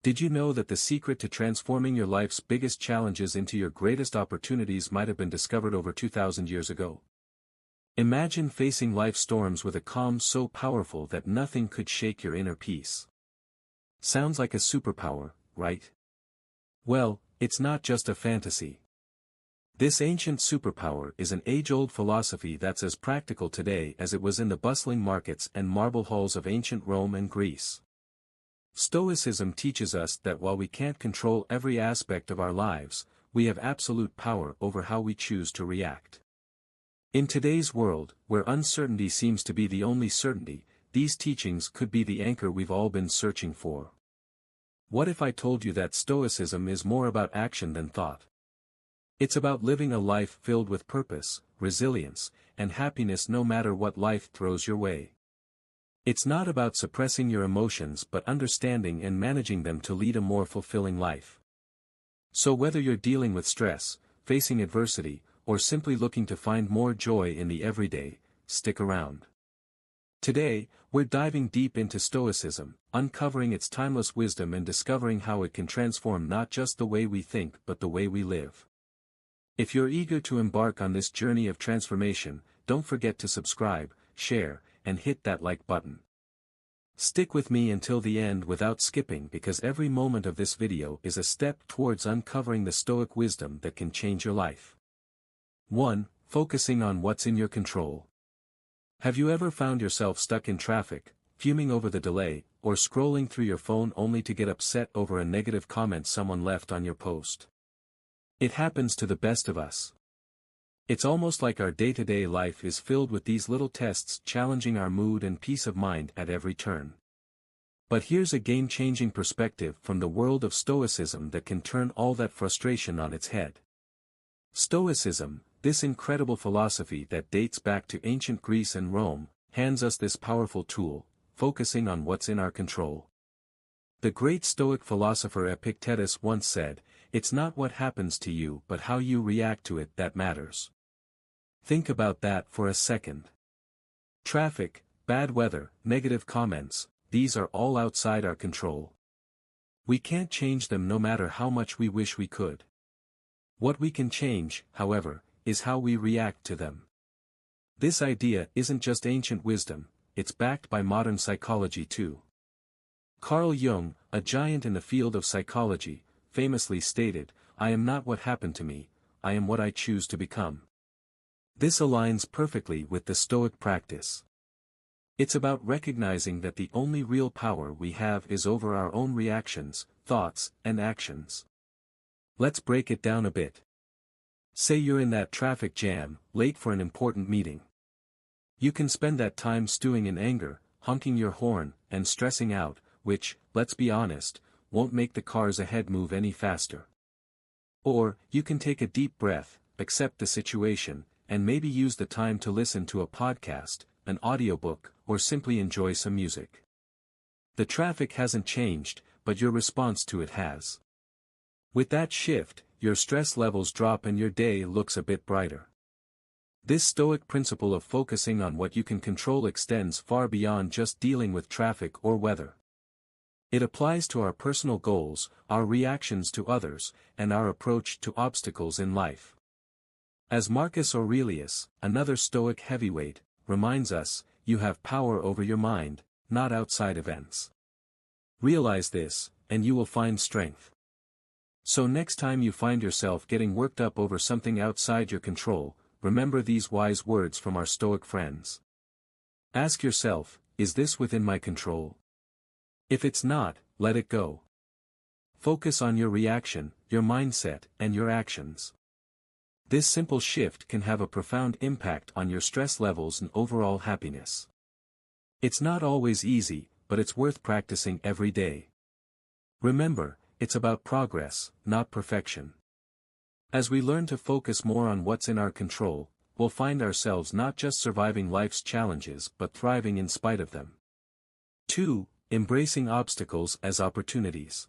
Did you know that the secret to transforming your life's biggest challenges into your greatest opportunities might have been discovered over 2,000 years ago? Imagine facing life's storms with a calm so powerful that nothing could shake your inner peace. Sounds like a superpower, right? Well, it's not just a fantasy. This ancient superpower is an age-old philosophy that's as practical today as it was in the bustling markets and marble halls of ancient Rome and Greece. Stoicism teaches us that while we can't control every aspect of our lives, we have absolute power over how we choose to react. In today's world, where uncertainty seems to be the only certainty, these teachings could be the anchor we've all been searching for. What if I told you that Stoicism is more about action than thought? It's about living a life filled with purpose, resilience, and happiness no matter what life throws your way. It's not about suppressing your emotions but understanding and managing them to lead a more fulfilling life. So whether you're dealing with stress, facing adversity, or simply looking to find more joy in the everyday, stick around. Today, we're diving deep into Stoicism, uncovering its timeless wisdom and discovering how it can transform not just the way we think but the way we live. If you're eager to embark on this journey of transformation, don't forget to subscribe, share, and hit that like button. Stick with me until the end without skipping because every moment of this video is a step towards uncovering the Stoic wisdom that can change your life. 1. Focusing on what's in your control. Have you ever found yourself stuck in traffic, fuming over the delay, or scrolling through your phone only to get upset over a negative comment someone left on your post? It happens to the best of us. It's almost like our day-to-day life is filled with these little tests challenging our mood and peace of mind at every turn. But here's a game-changing perspective from the world of Stoicism that can turn all that frustration on its head. Stoicism, this incredible philosophy that dates back to ancient Greece and Rome, hands us this powerful tool, focusing on what's in our control. The great Stoic philosopher Epictetus once said, "It's not what happens to you but how you react to it that matters." Think about that for a second. Traffic, bad weather, negative comments, these are all outside our control. We can't change them no matter how much we wish we could. What we can change, however, is how we react to them. This idea isn't just ancient wisdom, it's backed by modern psychology too. Carl Jung, a giant in the field of psychology, famously stated, "I am not what happened to me, I am what I choose to become." This aligns perfectly with the Stoic practice. It's about recognizing that the only real power we have is over our own reactions, thoughts, and actions. Let's break it down a bit. Say you're in that traffic jam, late for an important meeting. You can spend that time stewing in anger, honking your horn, and stressing out, which, let's be honest, won't make the cars ahead move any faster. Or, you can take a deep breath, accept the situation, and maybe use the time to listen to a podcast, an audiobook, or simply enjoy some music. The traffic hasn't changed, but your response to it has. With that shift, your stress levels drop and your day looks a bit brighter. This Stoic principle of focusing on what you can control extends far beyond just dealing with traffic or weather. It applies to our personal goals, our reactions to others, and our approach to obstacles in life. As Marcus Aurelius, another Stoic heavyweight, reminds us, you have power over your mind, not outside events. Realize this, and you will find strength. So next time you find yourself getting worked up over something outside your control, remember these wise words from our Stoic friends. Ask yourself, is this within my control? If it's not, let it go. Focus on your reaction, your mindset, and your actions. This simple shift can have a profound impact on your stress levels and overall happiness. It's not always easy, but it's worth practicing every day. Remember, it's about progress, not perfection. As we learn to focus more on what's in our control, we'll find ourselves not just surviving life's challenges but thriving in spite of them. 2. Embracing obstacles as opportunities.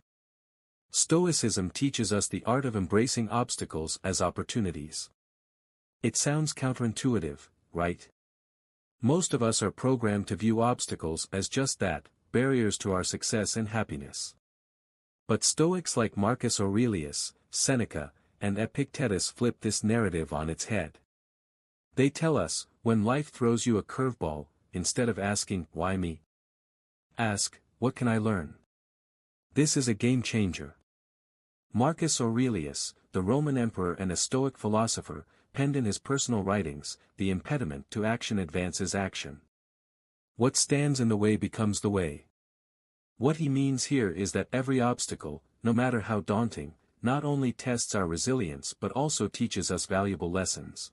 Stoicism teaches us the art of embracing obstacles as opportunities. It sounds counterintuitive, right? Most of us are programmed to view obstacles as just that, barriers to our success and happiness. But Stoics like Marcus Aurelius, Seneca, and Epictetus flip this narrative on its head. They tell us, when life throws you a curveball, instead of asking, "Why me?" ask, "What can I learn?" This is a game changer. Marcus Aurelius, the Roman emperor and a Stoic philosopher, penned in his personal writings, "The impediment to action advances action. What stands in the way becomes the way." What he means here is that every obstacle, no matter how daunting, not only tests our resilience but also teaches us valuable lessons.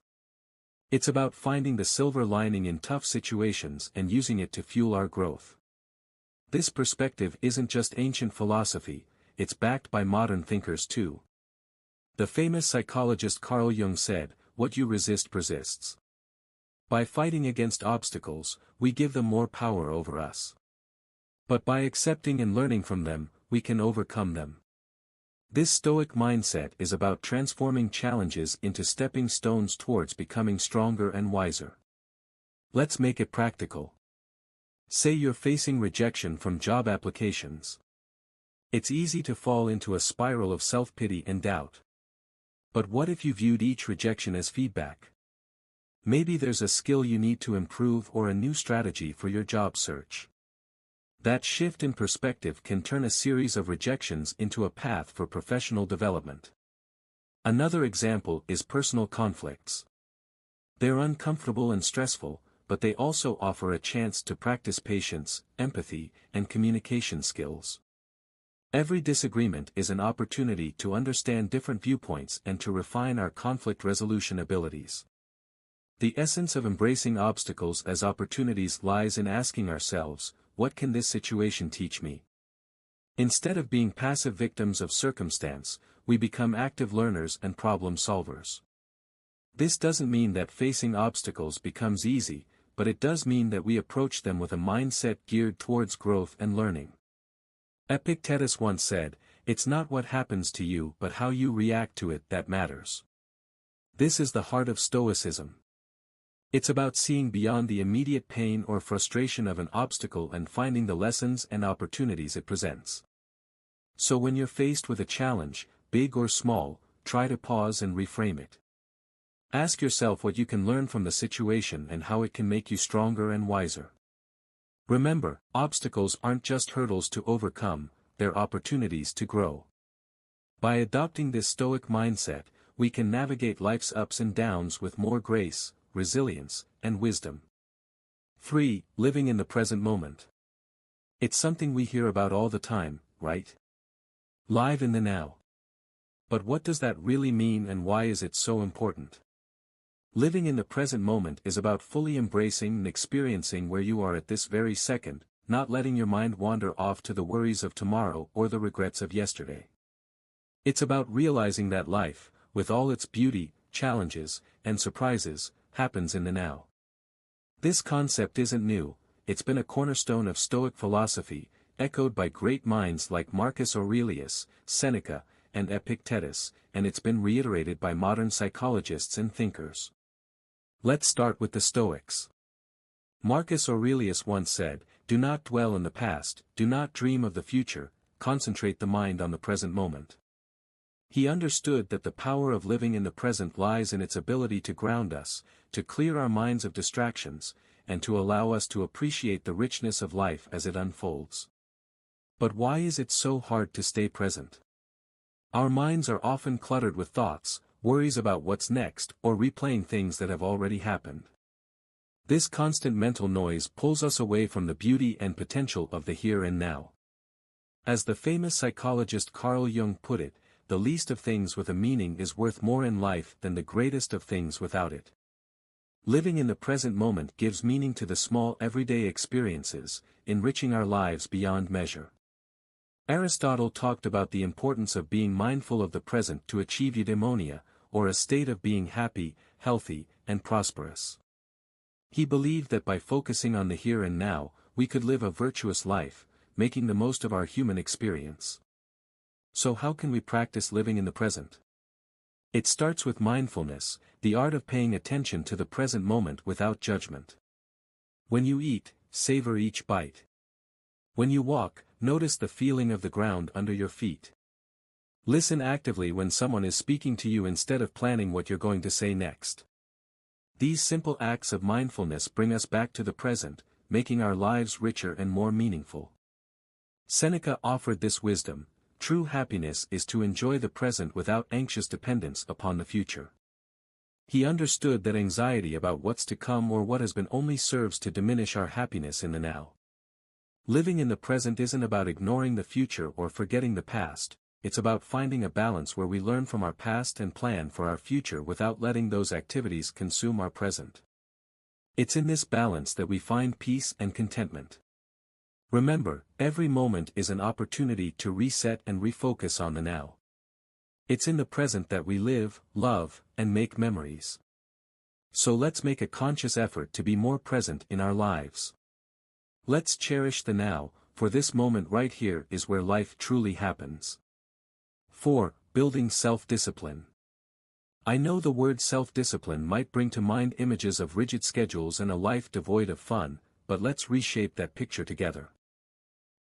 It's about finding the silver lining in tough situations and using it to fuel our growth. This perspective isn't just ancient philosophy, it's backed by modern thinkers too. The famous psychologist Carl Jung said, "What you resist persists." By fighting against obstacles, we give them more power over us. But by accepting and learning from them, we can overcome them. This Stoic mindset is about transforming challenges into stepping stones towards becoming stronger and wiser. Let's make it practical. Say you're facing rejection from job applications. It's easy to fall into a spiral of self-pity and doubt. But what if you viewed each rejection as feedback? Maybe there's a skill you need to improve or a new strategy for your job search. That shift in perspective can turn a series of rejections into a path for professional development. Another example is personal conflicts. They're uncomfortable and stressful, but they also offer a chance to practice patience, empathy, and communication skills. Every disagreement is an opportunity to understand different viewpoints and to refine our conflict resolution abilities. The essence of embracing obstacles as opportunities lies in asking ourselves, what can this situation teach me? Instead of being passive victims of circumstance, we become active learners and problem solvers. This doesn't mean that facing obstacles becomes easy, but it does mean that we approach them with a mindset geared towards growth and learning. Epictetus once said, "It's not what happens to you but how you react to it that matters." This is the heart of Stoicism. It's about seeing beyond the immediate pain or frustration of an obstacle and finding the lessons and opportunities it presents. So when you're faced with a challenge, big or small, try to pause and reframe it. Ask yourself what you can learn from the situation and how it can make you stronger and wiser. Remember, obstacles aren't just hurdles to overcome, they're opportunities to grow. By adopting this Stoic mindset, we can navigate life's ups and downs with more grace, resilience, and wisdom. 3. Living in the present moment. It's something we hear about all the time, right? Live in the now. But what does that really mean and why is it so important? Living in the present moment is about fully embracing and experiencing where you are at this very second, not letting your mind wander off to the worries of tomorrow or the regrets of yesterday. It's about realizing that life, with all its beauty, challenges, and surprises, happens in the now. This concept isn't new, it's been a cornerstone of Stoic philosophy, echoed by great minds like Marcus Aurelius, Seneca, and Epictetus, and it's been reiterated by modern psychologists and thinkers. Let's start with the Stoics. Marcus Aurelius once said, "Do not dwell in the past, do not dream of the future, concentrate the mind on the present moment." He understood that the power of living in the present lies in its ability to ground us, to clear our minds of distractions, and to allow us to appreciate the richness of life as it unfolds. But why is it so hard to stay present? Our minds are often cluttered with thoughts, worries about what's next, or replaying things that have already happened. This constant mental noise pulls us away from the beauty and potential of the here and now. As the famous psychologist Carl Jung put it, the least of things with a meaning is worth more in life than the greatest of things without it. Living in the present moment gives meaning to the small everyday experiences, enriching our lives beyond measure. Aristotle talked about the importance of being mindful of the present to achieve eudaimonia, or a state of being happy, healthy, and prosperous. He believed that by focusing on the here and now, we could live a virtuous life, making the most of our human experience. So how can we practice living in the present? It starts with mindfulness, the art of paying attention to the present moment without judgment. When you eat, savor each bite. When you walk, notice the feeling of the ground under your feet. Listen actively when someone is speaking to you instead of planning what you're going to say next. These simple acts of mindfulness bring us back to the present, making our lives richer and more meaningful. Seneca offered this wisdom: true happiness is to enjoy the present without anxious dependence upon the future. He understood that anxiety about what's to come or what has been only serves to diminish our happiness in the now. Living in the present isn't about ignoring the future or forgetting the past, it's about finding a balance where we learn from our past and plan for our future without letting those activities consume our present. It's in this balance that we find peace and contentment. Remember, every moment is an opportunity to reset and refocus on the now. It's in the present that we live, love, and make memories. So let's make a conscious effort to be more present in our lives. Let's cherish the now, for this moment right here is where life truly happens. 4. Building self-discipline. I know the word self-discipline might bring to mind images of rigid schedules and a life devoid of fun, but let's reshape that picture together.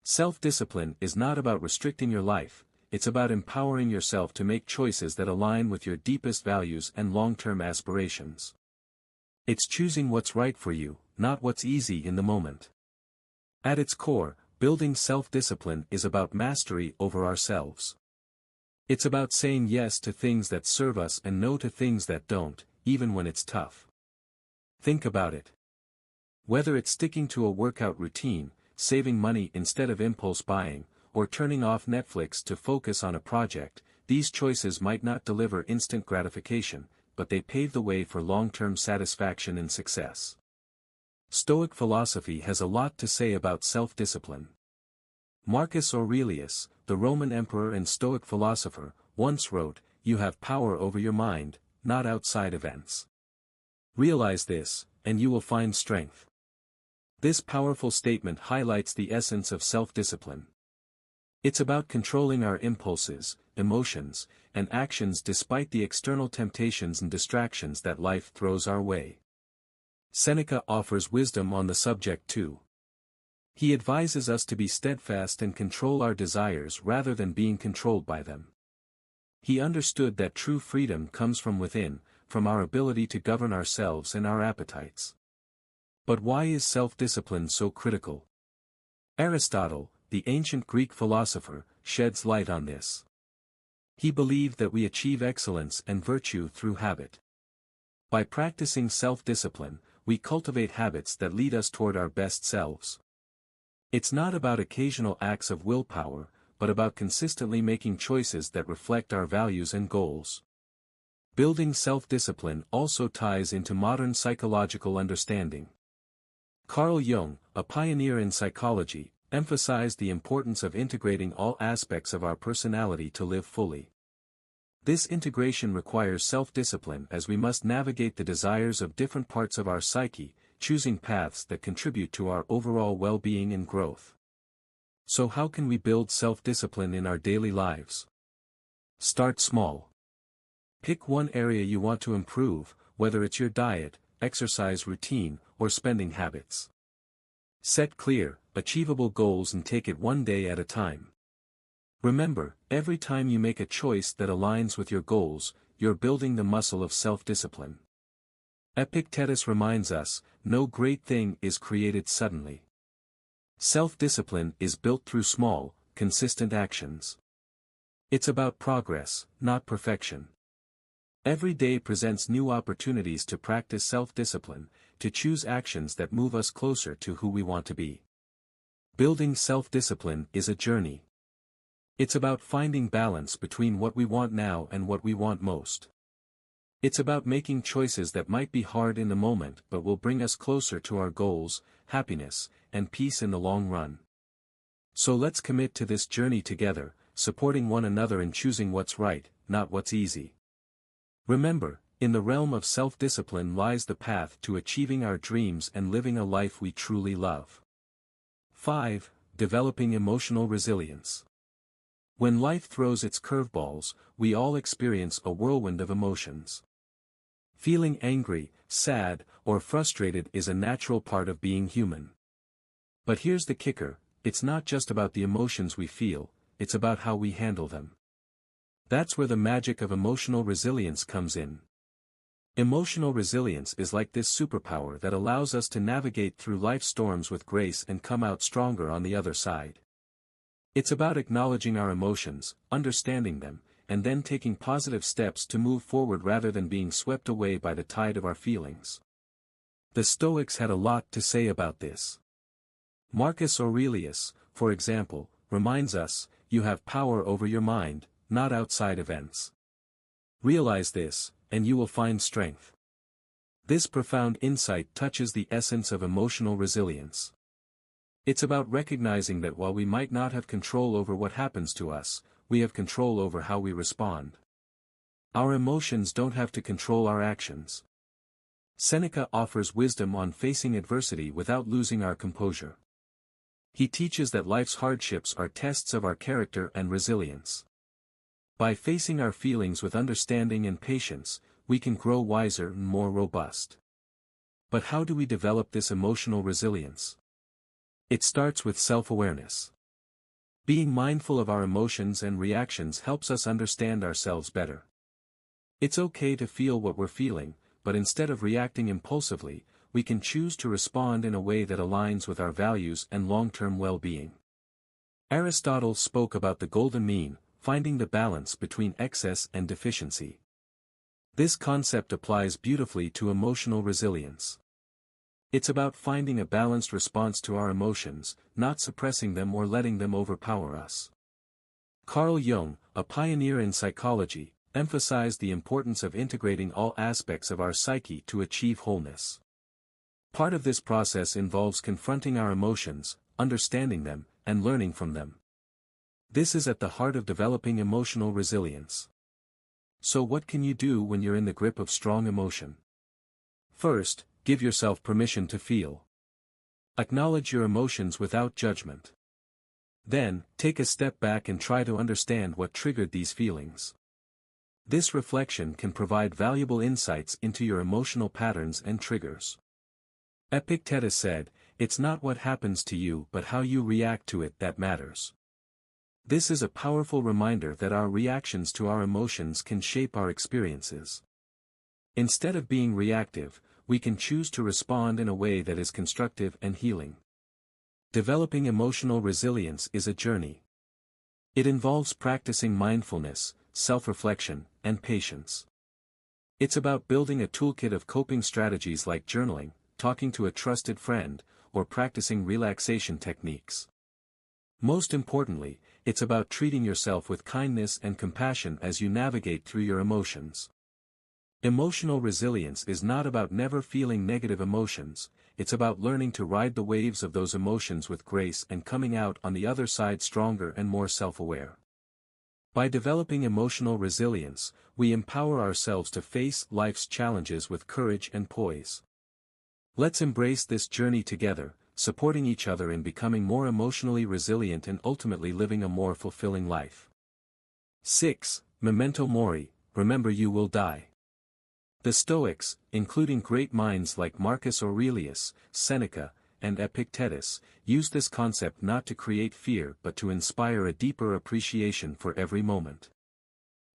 Self-discipline is not about restricting your life, it's about empowering yourself to make choices that align with your deepest values and long-term aspirations. It's choosing what's right for you, not what's easy in the moment. At its core, building self-discipline is about mastery over ourselves. It's about saying yes to things that serve us and no to things that don't, even when it's tough. Think about it. Whether it's sticking to a workout routine, saving money instead of impulse buying, or turning off Netflix to focus on a project, these choices might not deliver instant gratification, but they pave the way for long-term satisfaction and success. Stoic philosophy has a lot to say about self-discipline. Marcus Aurelius, the Roman emperor and Stoic philosopher, once wrote, "You have power over your mind, not outside events. Realize this, and you will find strength." This powerful statement highlights the essence of self-discipline. It's about controlling our impulses, emotions, and actions despite the external temptations and distractions that life throws our way. Seneca offers wisdom on the subject too. He advises us to be steadfast and control our desires rather than being controlled by them. He understood that true freedom comes from within, from our ability to govern ourselves and our appetites. But why is self-discipline so critical? Aristotle, the ancient Greek philosopher, sheds light on this. He believed that we achieve excellence and virtue through habit. By practicing self-discipline, we cultivate habits that lead us toward our best selves. It's not about occasional acts of willpower, but about consistently making choices that reflect our values and goals. Building self-discipline also ties into modern psychological understanding. Carl Jung, a pioneer in psychology, emphasized the importance of integrating all aspects of our personality to live fully. This integration requires self-discipline as we must navigate the desires of different parts of our psyche, choosing paths that contribute to our overall well-being and growth. So how can we build self-discipline in our daily lives? Start small. Pick one area you want to improve, whether it's your diet, exercise routine, or spending habits. Set clear, achievable goals and take it one day at a time. Remember, every time you make a choice that aligns with your goals, you're building the muscle of self-discipline. Epictetus reminds us, no great thing is created suddenly. Self-discipline is built through small, consistent actions. It's about progress, not perfection. Every day presents new opportunities to practice self-discipline, to choose actions that move us closer to who we want to be. Building self-discipline is a journey. It's about finding balance between what we want now and what we want most. It's about making choices that might be hard in the moment but will bring us closer to our goals, happiness, and peace in the long run. So let's commit to this journey together, supporting one another in choosing what's right, not what's easy. Remember, in the realm of self-discipline lies the path to achieving our dreams and living a life we truly love. 5. Developing emotional resilience. When life throws its curveballs, we all experience a whirlwind of emotions. Feeling angry, sad, or frustrated is a natural part of being human. But here's the kicker, it's not just about the emotions we feel, it's about how we handle them. That's where the magic of emotional resilience comes in. Emotional resilience is like this superpower that allows us to navigate through life's storms with grace and come out stronger on the other side. It's about acknowledging our emotions, understanding them, and then taking positive steps to move forward rather than being swept away by the tide of our feelings. The Stoics had a lot to say about this. Marcus Aurelius, for example, reminds us, you have power over your mind, not outside events. Realize this, and you will find strength. This profound insight touches the essence of emotional resilience. It's about recognizing that while we might not have control over what happens to us, we have control over how we respond. Our emotions don't have to control our actions. Seneca offers wisdom on facing adversity without losing our composure. He teaches that life's hardships are tests of our character and resilience. By facing our feelings with understanding and patience, we can grow wiser and more robust. But how do we develop this emotional resilience? It starts with self-awareness. Being mindful of our emotions and reactions helps us understand ourselves better. It's okay to feel what we're feeling, but instead of reacting impulsively, we can choose to respond in a way that aligns with our values and long-term well-being. Aristotle spoke about the golden mean, finding the balance between excess and deficiency. This concept applies beautifully to emotional resilience. It's about finding a balanced response to our emotions, not suppressing them or letting them overpower us. Carl Jung, a pioneer in psychology, emphasized the importance of integrating all aspects of our psyche to achieve wholeness. Part of this process involves confronting our emotions, understanding them, and learning from them. This is at the heart of developing emotional resilience. So what can you do when you're in the grip of strong emotion? First, give yourself permission to feel. Acknowledge your emotions without judgment. Then, take a step back and try to understand what triggered these feelings. This reflection can provide valuable insights into your emotional patterns and triggers. Epictetus said, "It's not what happens to you but how you react to it that matters." This is a powerful reminder that our reactions to our emotions can shape our experiences. Instead of being reactive, we can choose to respond in a way that is constructive and healing. Developing emotional resilience is a journey. It involves practicing mindfulness, self-reflection, and patience. It's about building a toolkit of coping strategies like journaling, talking to a trusted friend, or practicing relaxation techniques. Most importantly, it's about treating yourself with kindness and compassion as you navigate through your emotions. Emotional resilience is not about never feeling negative emotions, it's about learning to ride the waves of those emotions with grace and coming out on the other side stronger and more self-aware. By developing emotional resilience, we empower ourselves to face life's challenges with courage and poise. Let's embrace this journey together, supporting each other in becoming more emotionally resilient and ultimately living a more fulfilling life. 6. Memento mori, remember you will die. The Stoics, including great minds like Marcus Aurelius, Seneca, and Epictetus, used this concept not to create fear but to inspire a deeper appreciation for every moment.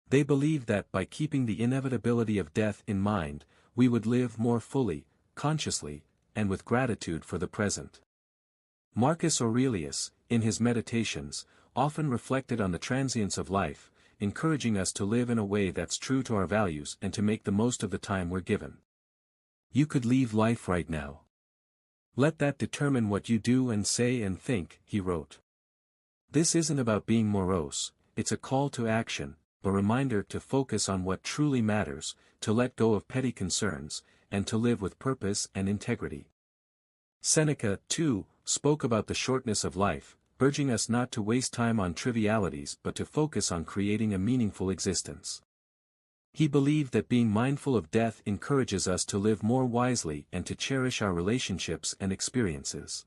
They believed that by keeping the inevitability of death in mind, we would live more fully, consciously, and with gratitude for the present. Marcus Aurelius, in his Meditations, often reflected on the transience of life, encouraging us to live in a way that's true to our values and to make the most of the time we're given. You could leave life right now. Let that determine what you do and say and think, he wrote. This isn't about being morose, it's a call to action, a reminder to focus on what truly matters, to let go of petty concerns, and to live with purpose and integrity. Seneca, too, spoke about the shortness of life, urging us not to waste time on trivialities but to focus on creating a meaningful existence. He believed that being mindful of death encourages us to live more wisely and to cherish our relationships and experiences.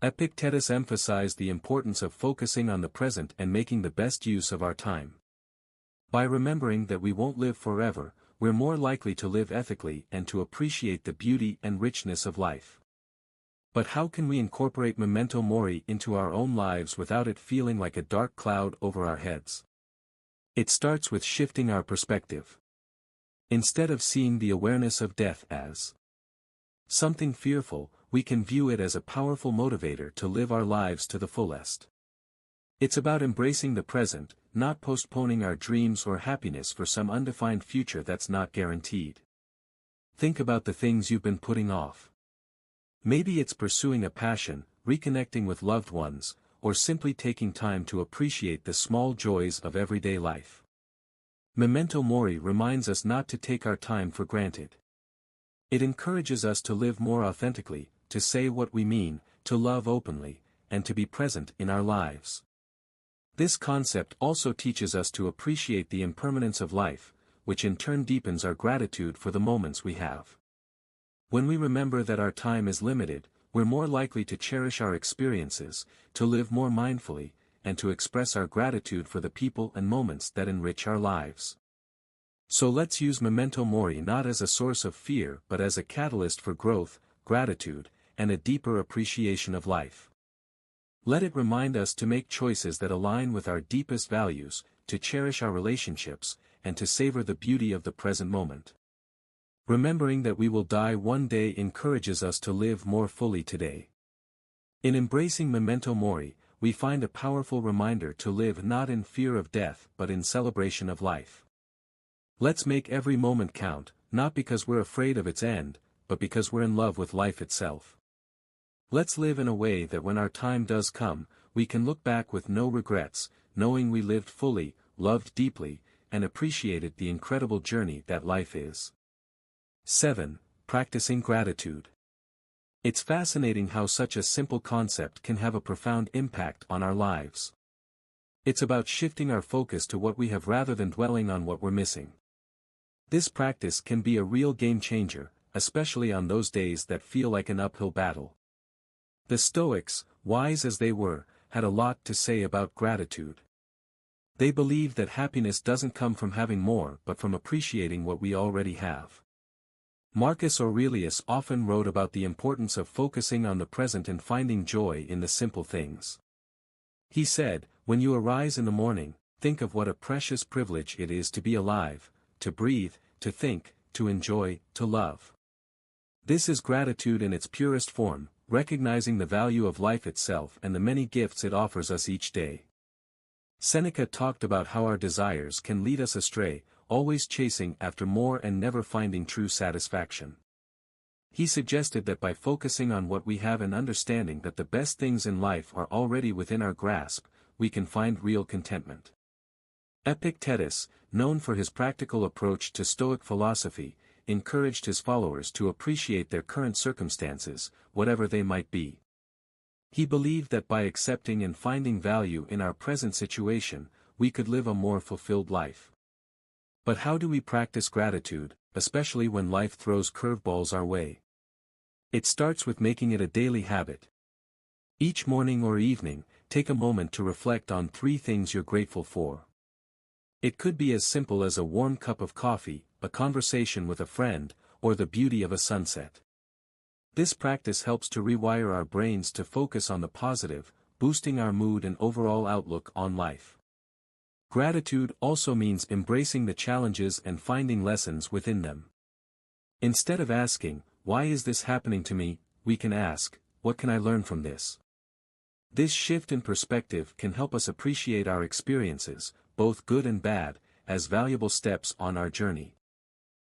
Epictetus emphasized the importance of focusing on the present and making the best use of our time. By remembering that we won't live forever, we're more likely to live ethically and to appreciate the beauty and richness of life. But how can we incorporate memento mori into our own lives without it feeling like a dark cloud over our heads? It starts with shifting our perspective. Instead of seeing the awareness of death as something fearful, we can view it as a powerful motivator to live our lives to the fullest. It's about embracing the present, not postponing our dreams or happiness for some undefined future that's not guaranteed. Think about the things you've been putting off. Maybe it's pursuing a passion, reconnecting with loved ones, or simply taking time to appreciate the small joys of everyday life. Memento mori reminds us not to take our time for granted. It encourages us to live more authentically, to say what we mean, to love openly, and to be present in our lives. This concept also teaches us to appreciate the impermanence of life, which in turn deepens our gratitude for the moments we have. When we remember that our time is limited, we're more likely to cherish our experiences, to live more mindfully, and to express our gratitude for the people and moments that enrich our lives. So let's use memento mori not as a source of fear but as a catalyst for growth, gratitude, and a deeper appreciation of life. Let it remind us to make choices that align with our deepest values, to cherish our relationships, and to savor the beauty of the present moment. Remembering that we will die one day encourages us to live more fully today. In embracing memento mori, we find a powerful reminder to live not in fear of death but in celebration of life. Let's make every moment count, not because we're afraid of its end, but because we're in love with life itself. Let's live in a way that when our time does come, we can look back with no regrets, knowing we lived fully, loved deeply, and appreciated the incredible journey that life is. 7. Practicing gratitude. It's fascinating how such a simple concept can have a profound impact on our lives. It's about shifting our focus to what we have rather than dwelling on what we're missing. This practice can be a real game changer, especially on those days that feel like an uphill battle. The Stoics, wise as they were, had a lot to say about gratitude. They believed that happiness doesn't come from having more but from appreciating what we already have. Marcus Aurelius often wrote about the importance of focusing on the present and finding joy in the simple things. He said, "When you arise in the morning, think of what a precious privilege it is to be alive, to breathe, to think, to enjoy, to love." This is gratitude in its purest form, recognizing the value of life itself and the many gifts it offers us each day. Seneca talked about how our desires can lead us astray, always chasing after more and never finding true satisfaction. He suggested that by focusing on what we have and understanding that the best things in life are already within our grasp, we can find real contentment. Epictetus, known for his practical approach to Stoic philosophy, encouraged his followers to appreciate their current circumstances, whatever they might be. He believed that by accepting and finding value in our present situation, we could live a more fulfilled life. But how do we practice gratitude, especially when life throws curveballs our way? It starts with making it a daily habit. Each morning or evening, take a moment to reflect on 3 things you're grateful for. It could be as simple as a warm cup of coffee, a conversation with a friend, or the beauty of a sunset. This practice helps to rewire our brains to focus on the positive, boosting our mood and overall outlook on life. Gratitude also means embracing the challenges and finding lessons within them. Instead of asking, "Why is this happening to me?" we can ask, "What can I learn from this?" This shift in perspective can help us appreciate our experiences, both good and bad, as valuable steps on our journey.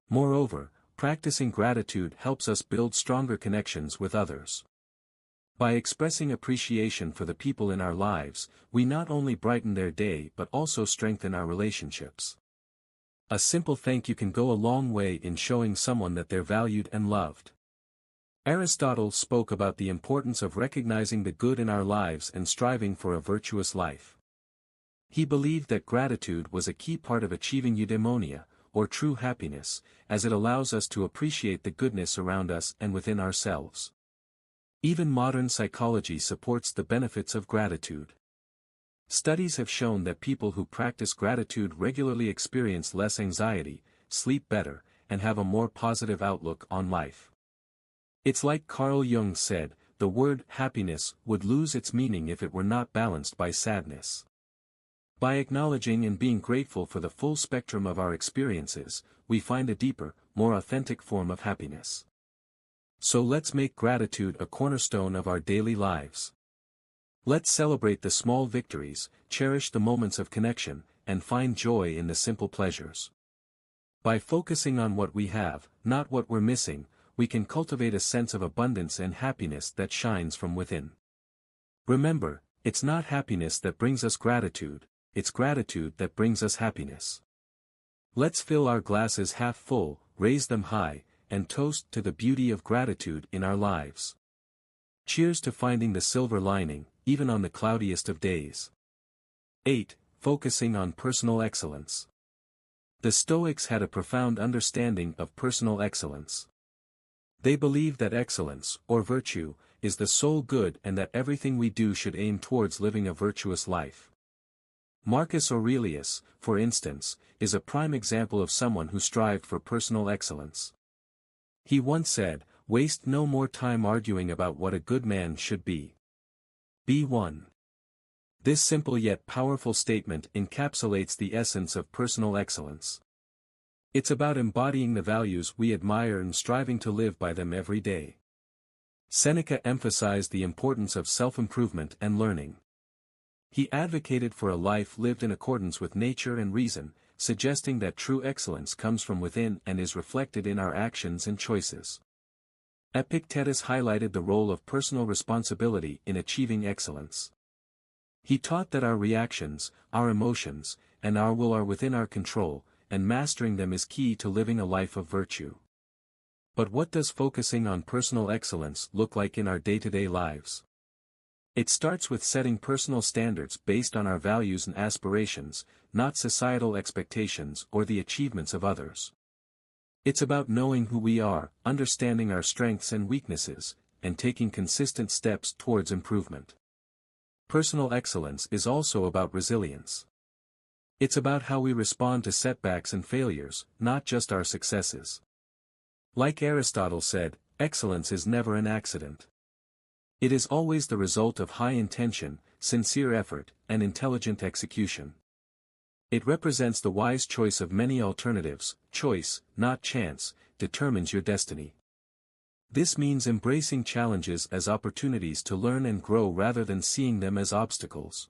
Moreover, practicing gratitude helps us build stronger connections with others. By expressing appreciation for the people in our lives, we not only brighten their day but also strengthen our relationships. A simple thank you can go a long way in showing someone that they're valued and loved. Aristotle spoke about the importance of recognizing the good in our lives and striving for a virtuous life. He believed that gratitude was a key part of achieving eudaimonia, or true happiness, as it allows us to appreciate the goodness around us and within ourselves. Even modern psychology supports the benefits of gratitude. Studies have shown that people who practice gratitude regularly experience less anxiety, sleep better, and have a more positive outlook on life. It's like Carl Jung said, the word happiness would lose its meaning if it were not balanced by sadness. By acknowledging and being grateful for the full spectrum of our experiences, we find a deeper, more authentic form of happiness. So let's make gratitude a cornerstone of our daily lives. Let's celebrate the small victories, cherish the moments of connection, and find joy in the simple pleasures. By focusing on what we have, not what we're missing, we can cultivate a sense of abundance and happiness that shines from within. Remember, it's not happiness that brings us gratitude, it's gratitude that brings us happiness. Let's fill our glasses half full, raise them high, and toast to the beauty of gratitude in our lives. Cheers to finding the silver lining, even on the cloudiest of days. 8. Focusing on personal excellence. The Stoics had a profound understanding of personal excellence. They believed that excellence, or virtue, is the sole good and that everything we do should aim towards living a virtuous life. Marcus Aurelius, for instance, is a prime example of someone who strived for personal excellence. He once said, "Waste no more time arguing about what a good man should be. Be one." This simple yet powerful statement encapsulates the essence of personal excellence. It's about embodying the values we admire and striving to live by them every day. Seneca emphasized the importance of self-improvement and learning. He advocated for a life lived in accordance with nature and reason, suggesting that true excellence comes from within and is reflected in our actions and choices. Epictetus highlighted the role of personal responsibility in achieving excellence. He taught that our reactions, our emotions, and our will are within our control, and mastering them is key to living a life of virtue. But what does focusing on personal excellence look like in our day-to-day lives? It starts with setting personal standards based on our values and aspirations, not societal expectations or the achievements of others. It's about knowing who we are, understanding our strengths and weaknesses, and taking consistent steps towards improvement. Personal excellence is also about resilience. It's about how we respond to setbacks and failures, not just our successes. Like Aristotle said, excellence is never an accident. It is always the result of high intention, sincere effort, and intelligent execution. It represents the wise choice of many alternatives. Choice, not chance, determines your destiny. This means embracing challenges as opportunities to learn and grow rather than seeing them as obstacles.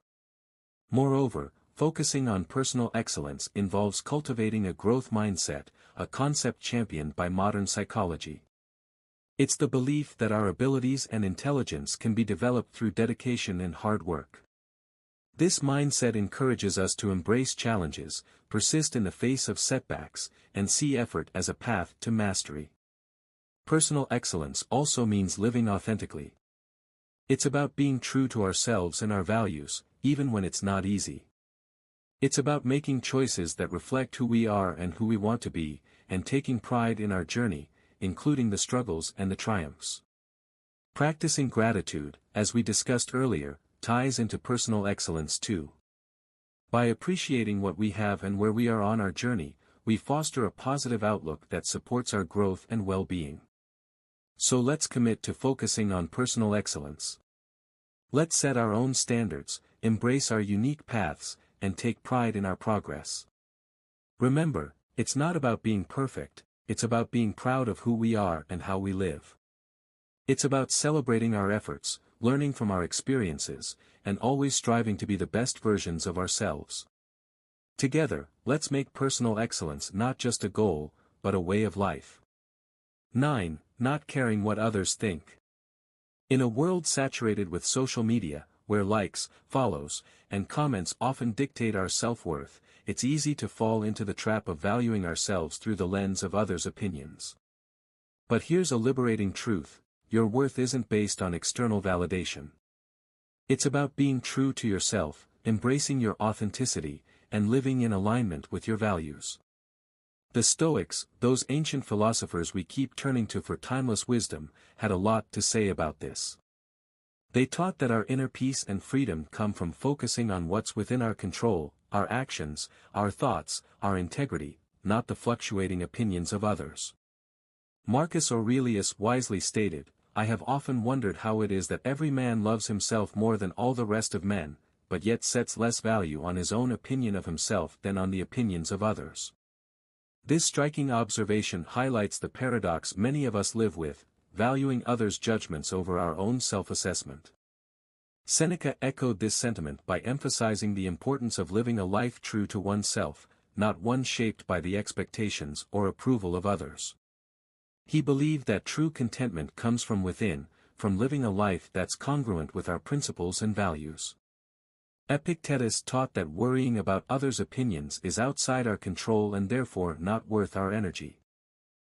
Moreover, focusing on personal excellence involves cultivating a growth mindset, a concept championed by modern psychology. It's the belief that our abilities and intelligence can be developed through dedication and hard work. This mindset encourages us to embrace challenges, persist in the face of setbacks, and see effort as a path to mastery. Personal excellence also means living authentically. It's about being true to ourselves and our values, even when it's not easy. It's about making choices that reflect who we are and who we want to be, and taking pride in our journey, including the struggles and the triumphs. Practicing gratitude, as we discussed earlier, ties into personal excellence too. By appreciating what we have and where we are on our journey, we foster a positive outlook that supports our growth and well-being. So let's commit to focusing on personal excellence. Let's set our own standards, embrace our unique paths, and take pride in our progress. Remember, it's not about being perfect, it's about being proud of who we are and how we live. It's about celebrating our efforts, learning from our experiences, and always striving to be the best versions of ourselves. Together, let's make personal excellence not just a goal, but a way of life. 9. Not caring what others think. In a world saturated with social media, where likes, follows, and comments often dictate our self-worth, it's easy to fall into the trap of valuing ourselves through the lens of others' opinions. But here's a liberating truth: your worth isn't based on external validation. It's about being true to yourself, embracing your authenticity, and living in alignment with your values. The Stoics, those ancient philosophers we keep turning to for timeless wisdom, had a lot to say about this. They taught that our inner peace and freedom come from focusing on what's within our control, our actions, our thoughts, our integrity, not the fluctuating opinions of others. Marcus Aurelius wisely stated, I have often wondered how it is that every man loves himself more than all the rest of men, but yet sets less value on his own opinion of himself than on the opinions of others. This striking observation highlights the paradox many of us live with, valuing others' judgments over our own self-assessment. Seneca echoed this sentiment by emphasizing the importance of living a life true to oneself, not one shaped by the expectations or approval of others. He believed that true contentment comes from within, from living a life that's congruent with our principles and values. Epictetus taught that worrying about others' opinions is outside our control and therefore not worth our energy.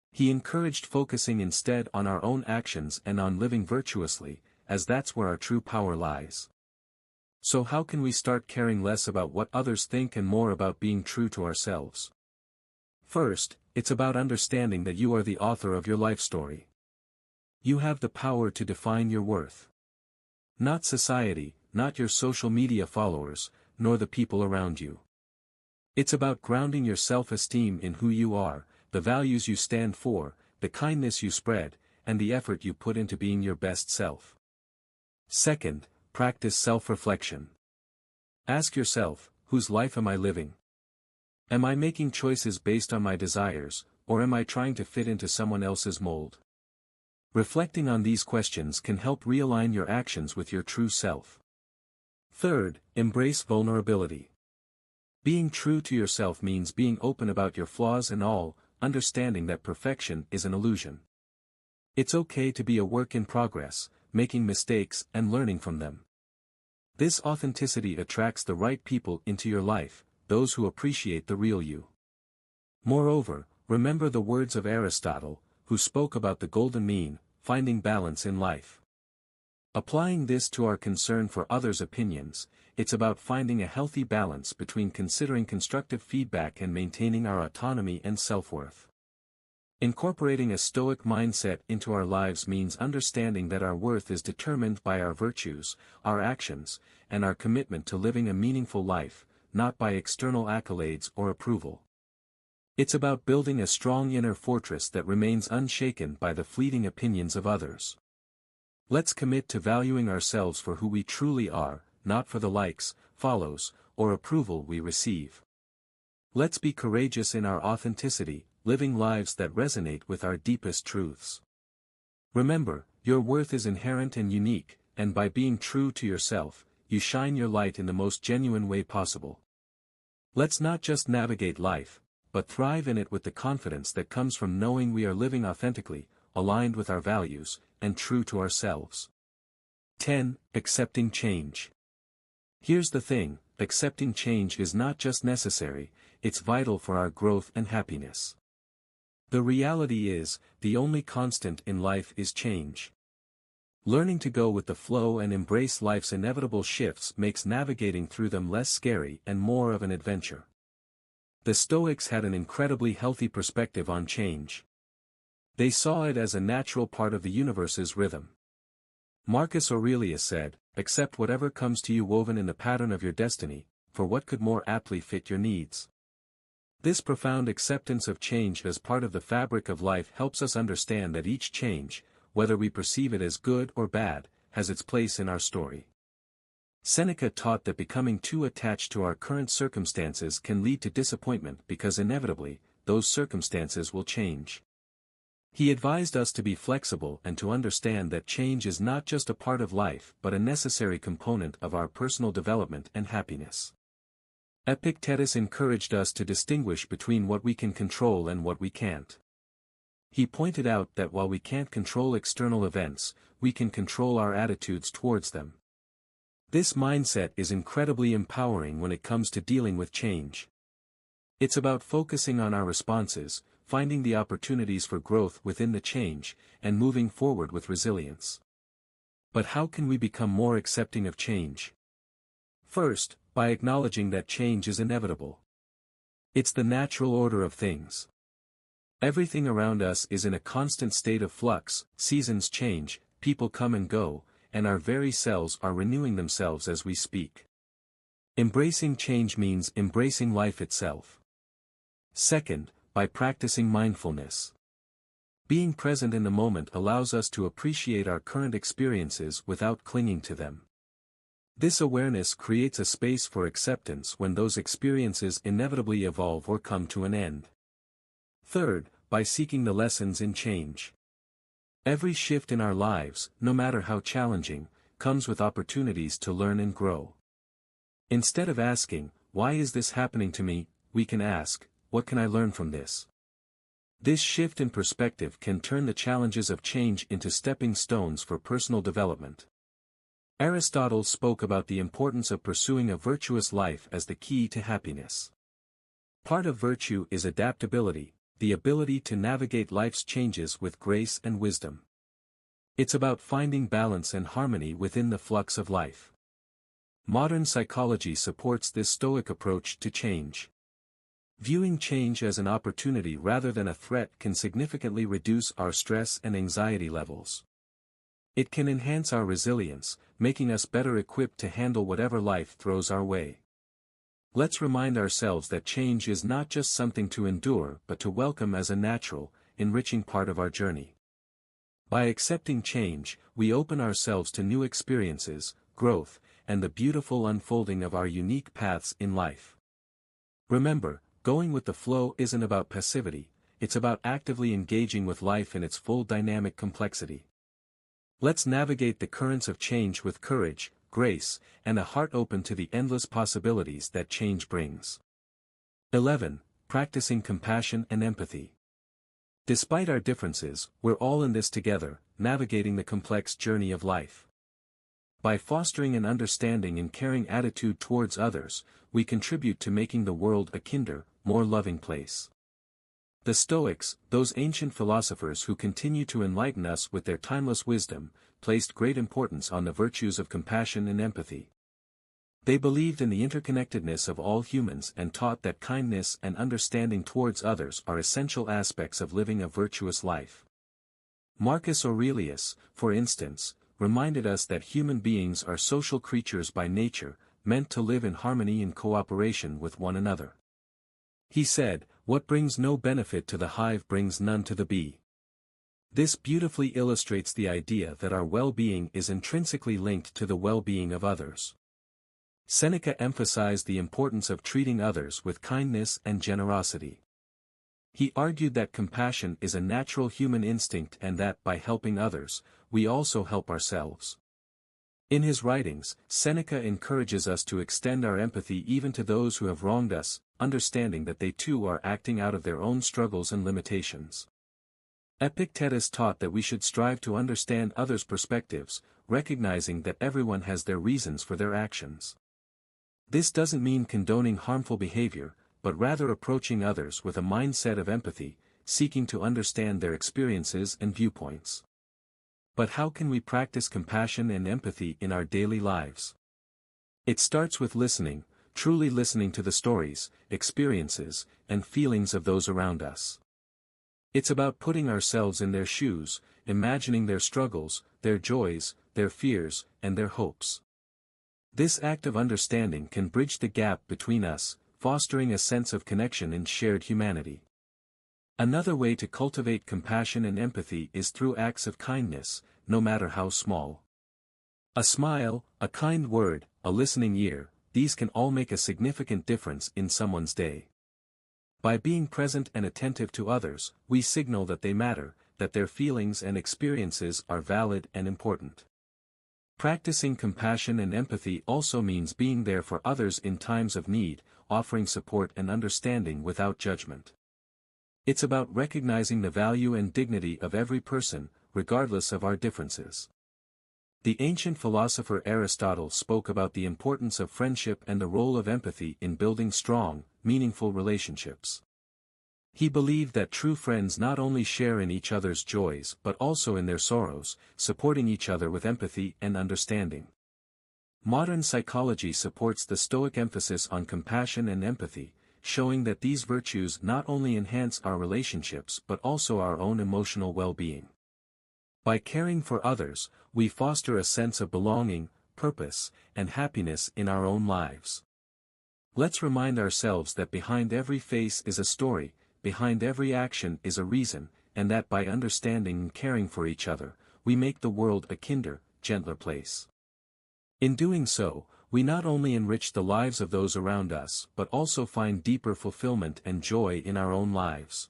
He encouraged focusing instead on our own actions and on living virtuously, as that's where our true power lies. So how can we start caring less about what others think and more about being true to ourselves? First, it's about understanding that you are the author of your life story. You have the power to define your worth. Not society, not your social media followers, nor the people around you. It's about grounding your self-esteem in who you are, the values you stand for, the kindness you spread, and the effort you put into being your best self. Second, practice self-reflection. Ask yourself, whose life am I living? Am I making choices based on my desires, or am I trying to fit into someone else's mold? Reflecting on these questions can help realign your actions with your true self. Third, embrace vulnerability. Being true to yourself means being open about your flaws and all, understanding that perfection is an illusion. It's okay to be a work in progress, making mistakes and learning from them. This authenticity attracts the right people into your life, those who appreciate the real you. Moreover, remember the words of Aristotle, who spoke about the golden mean, finding balance in life. Applying this to our concern for others' opinions, it's about finding a healthy balance between considering constructive feedback and maintaining our autonomy and self-worth. Incorporating a Stoic mindset into our lives means understanding that our worth is determined by our virtues, our actions, and our commitment to living a meaningful life, not by external accolades or approval. It's about building a strong inner fortress that remains unshaken by the fleeting opinions of others. Let's commit to valuing ourselves for who we truly are, not for the likes, follows, or approval we receive. Let's be courageous in our authenticity, living lives that resonate with our deepest truths. Remember, your worth is inherent and unique, and by being true to yourself, you shine your light in the most genuine way possible. Let's not just navigate life, but thrive in it with the confidence that comes from knowing we are living authentically, aligned with our values, and true to ourselves. 10. Accepting change. Here's the thing, accepting change is not just necessary, it's vital for our growth and happiness. The reality is, the only constant in life is change. Learning to go with the flow and embrace life's inevitable shifts makes navigating through them less scary and more of an adventure. The Stoics had an incredibly healthy perspective on change. They saw it as a natural part of the universe's rhythm. Marcus Aurelius said, "Accept whatever comes to you woven in the pattern of your destiny, for what could more aptly fit your needs?" This profound acceptance of change as part of the fabric of life helps us understand that each change, whether we perceive it as good or bad, has its place in our story. Seneca taught that becoming too attached to our current circumstances can lead to disappointment because inevitably, those circumstances will change. He advised us to be flexible and to understand that change is not just a part of life but a necessary component of our personal development and happiness. Epictetus encouraged us to distinguish between what we can control and what we can't. He pointed out that while we can't control external events, we can control our attitudes towards them. This mindset is incredibly empowering when it comes to dealing with change. It's about focusing on our responses, finding the opportunities for growth within the change, and moving forward with resilience. But how can we become more accepting of change? First, by acknowledging that change is inevitable. It's the natural order of things. Everything around us is in a constant state of flux, seasons change, people come and go, and our very selves are renewing themselves as we speak. Embracing change means embracing life itself. Second, by practicing mindfulness. Being present in the moment allows us to appreciate our current experiences without clinging to them. This awareness creates a space for acceptance when those experiences inevitably evolve or come to an end. Third, by seeking the lessons in change. Every shift in our lives, no matter how challenging, comes with opportunities to learn and grow. Instead of asking, "Why is this happening to me?" we can ask, "What can I learn from this?" This shift in perspective can turn the challenges of change into stepping stones for personal development. Aristotle spoke about the importance of pursuing a virtuous life as the key to happiness. Part of virtue is adaptability, the ability to navigate life's changes with grace and wisdom. It's about finding balance and harmony within the flux of life. Modern psychology supports this Stoic approach to change. Viewing change as an opportunity rather than a threat can significantly reduce our stress and anxiety levels. It can enhance our resilience, making us better equipped to handle whatever life throws our way. Let's remind ourselves that change is not just something to endure but to welcome as a natural, enriching part of our journey. By accepting change, we open ourselves to new experiences, growth, and the beautiful unfolding of our unique paths in life. Remember, going with the flow isn't about passivity, it's about actively engaging with life in its full dynamic complexity. Let's navigate the currents of change with courage, grace, and a heart open to the endless possibilities that change brings. 11. Practicing compassion and empathy. Despite our differences, we're all in this together, navigating the complex journey of life. By fostering an understanding and caring attitude towards others, we contribute to making the world a kinder, more loving place. The Stoics, those ancient philosophers who continue to enlighten us with their timeless wisdom, placed great importance on the virtues of compassion and empathy. They believed in the interconnectedness of all humans and taught that kindness and understanding towards others are essential aspects of living a virtuous life. Marcus Aurelius, for instance, reminded us that human beings are social creatures by nature, meant to live in harmony and cooperation with one another. He said, "What brings no benefit to the hive brings none to the bee." This beautifully illustrates the idea that our well-being is intrinsically linked to the well-being of others. Seneca emphasized the importance of treating others with kindness and generosity. He argued that compassion is a natural human instinct and that by helping others, we also help ourselves. In his writings, Seneca encourages us to extend our empathy even to those who have wronged us, understanding that they too are acting out of their own struggles and limitations. Epictetus taught that we should strive to understand others' perspectives, recognizing that everyone has their reasons for their actions. This doesn't mean condoning harmful behavior, but rather approaching others with a mindset of empathy, seeking to understand their experiences and viewpoints. But how can we practice compassion and empathy in our daily lives? It starts with listening, truly listening to the stories, experiences, and feelings of those around us. It's about putting ourselves in their shoes, imagining their struggles, their joys, their fears, and their hopes. This act of understanding can bridge the gap between us, fostering a sense of connection and shared humanity. Another way to cultivate compassion and empathy is through acts of kindness, no matter how small. A smile, a kind word, a listening ear, these can all make a significant difference in someone's day. By being present and attentive to others, we signal that they matter, that their feelings and experiences are valid and important. Practicing compassion and empathy also means being there for others in times of need, offering support and understanding without judgment. It's about recognizing the value and dignity of every person, regardless of our differences. The ancient philosopher Aristotle spoke about the importance of friendship and the role of empathy in building strong, meaningful relationships. He believed that true friends not only share in each other's joys but also in their sorrows, supporting each other with empathy and understanding. Modern psychology supports the Stoic emphasis on compassion and empathy, showing that these virtues not only enhance our relationships but also our own emotional well-being. By caring for others, we foster a sense of belonging, purpose, and happiness in our own lives. Let's remind ourselves that behind every face is a story, behind every action is a reason, and that by understanding and caring for each other, we make the world a kinder, gentler place. In doing so, we not only enrich the lives of those around us but also find deeper fulfillment and joy in our own lives.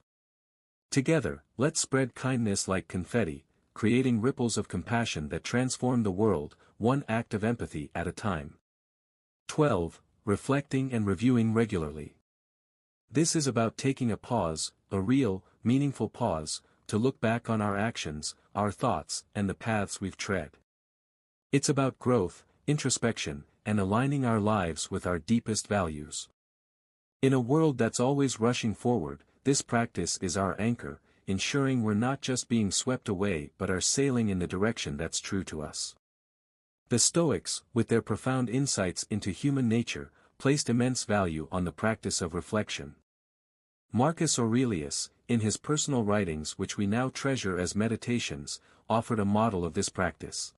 Together, let's spread kindness like confetti, creating ripples of compassion that transform the world, one act of empathy at a time. 12. Reflecting and reviewing regularly. This is about taking a pause, a real, meaningful pause, to look back on our actions, our thoughts, and the paths we've tread. It's about growth, introspection, and aligning our lives with our deepest values. In a world that's always rushing forward, this practice is our anchor, ensuring we're not just being swept away but are sailing in the direction that's true to us. The Stoics, with their profound insights into human nature, placed immense value on the practice of reflection. Marcus Aurelius, in his personal writings which we now treasure as meditations, offered a model of this practice.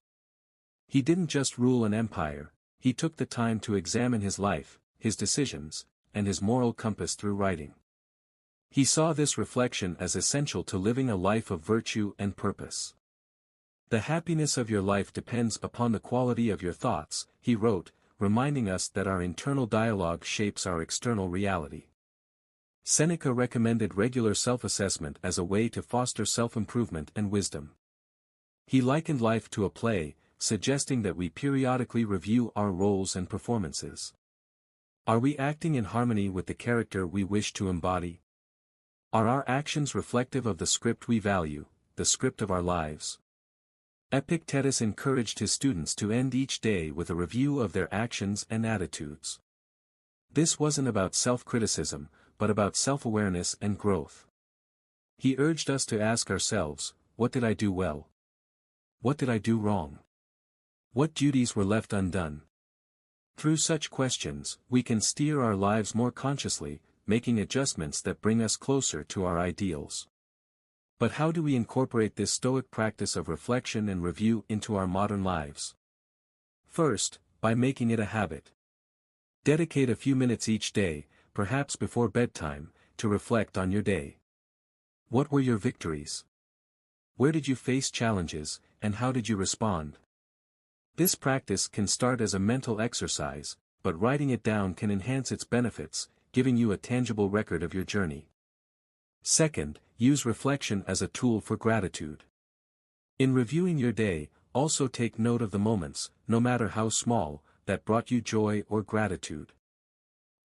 He didn't just rule an empire, he took the time to examine his life, his decisions, and his moral compass through writing. He saw this reflection as essential to living a life of virtue and purpose. The happiness of your life depends upon the quality of your thoughts, he wrote, reminding us that our internal dialogue shapes our external reality. Seneca recommended regular self-assessment as a way to foster self-improvement and wisdom. He likened life to a play, suggesting that we periodically review our roles and performances. Are we acting in harmony with the character we wish to embody? Are our actions reflective of the script we value, the script of our lives? Epictetus encouraged his students to end each day with a review of their actions and attitudes. This wasn't about self-criticism, but about self-awareness and growth. He urged us to ask ourselves, what did I do well? What did I do wrong? What duties were left undone? Through such questions, we can steer our lives more consciously, making adjustments that bring us closer to our ideals. But how do we incorporate this Stoic practice of reflection and review into our modern lives? First, by making it a habit. Dedicate a few minutes each day, perhaps before bedtime, to reflect on your day. What were your victories? Where did you face challenges, and how did you respond? This practice can start as a mental exercise, but writing it down can enhance its benefits, giving you a tangible record of your journey. Second, use reflection as a tool for gratitude. In reviewing your day, also take note of the moments, no matter how small, that brought you joy or gratitude.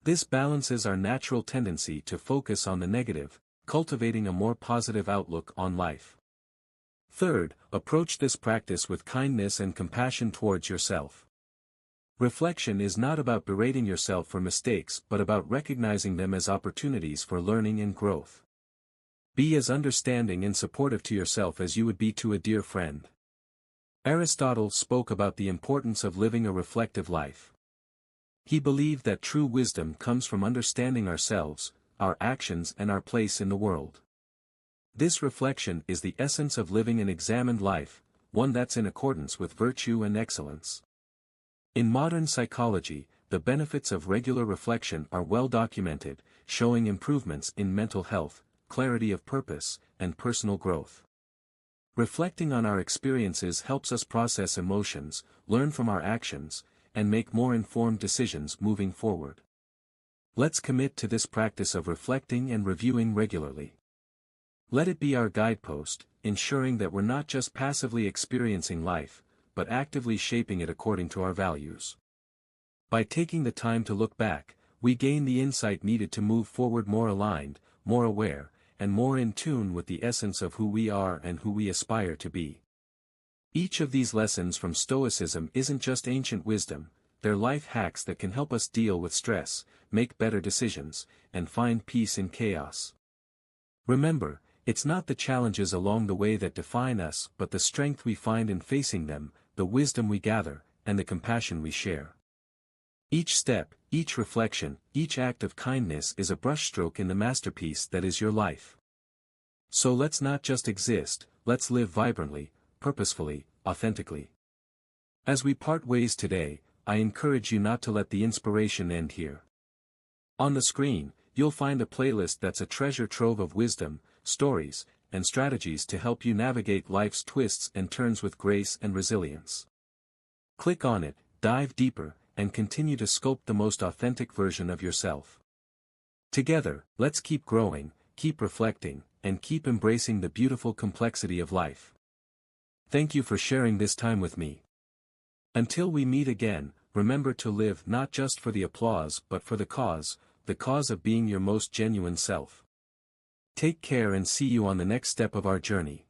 This balances our natural tendency to focus on the negative, cultivating a more positive outlook on life. Third, approach this practice with kindness and compassion towards yourself. Reflection is not about berating yourself for mistakes but about recognizing them as opportunities for learning and growth. Be as understanding and supportive to yourself as you would be to a dear friend. Aristotle spoke about the importance of living a reflective life. He believed that true wisdom comes from understanding ourselves, our actions and our place in the world. This reflection is the essence of living an examined life, one that's in accordance with virtue and excellence. In modern psychology, the benefits of regular reflection are well documented, showing improvements in mental health, clarity of purpose, and personal growth. Reflecting on our experiences helps us process emotions, learn from our actions, and make more informed decisions moving forward. Let's commit to this practice of reflecting and reviewing regularly. Let it be our guidepost, ensuring that we're not just passively experiencing life, but actively shaping it according to our values. By taking the time to look back, we gain the insight needed to move forward more aligned, more aware, and more in tune with the essence of who we are and who we aspire to be. Each of these lessons from Stoicism isn't just ancient wisdom, they're life hacks that can help us deal with stress, make better decisions, and find peace in chaos. Remember, it's not the challenges along the way that define us but the strength we find in facing them, the wisdom we gather, and the compassion we share. Each step, each reflection, each act of kindness is a brushstroke in the masterpiece that is your life. So let's not just exist, let's live vibrantly, purposefully, authentically. As we part ways today, I encourage you not to let the inspiration end here. On the screen, you'll find a playlist that's a treasure trove of wisdom, stories, and strategies to help you navigate life's twists and turns with grace and resilience. Click on it, dive deeper, and continue to sculpt the most authentic version of yourself. Together, let's keep growing, keep reflecting, and keep embracing the beautiful complexity of life. Thank you for sharing this time with me. Until we meet again, remember to live not just for the applause but for the cause of being your most genuine self. Take care and see you on the next step of our journey.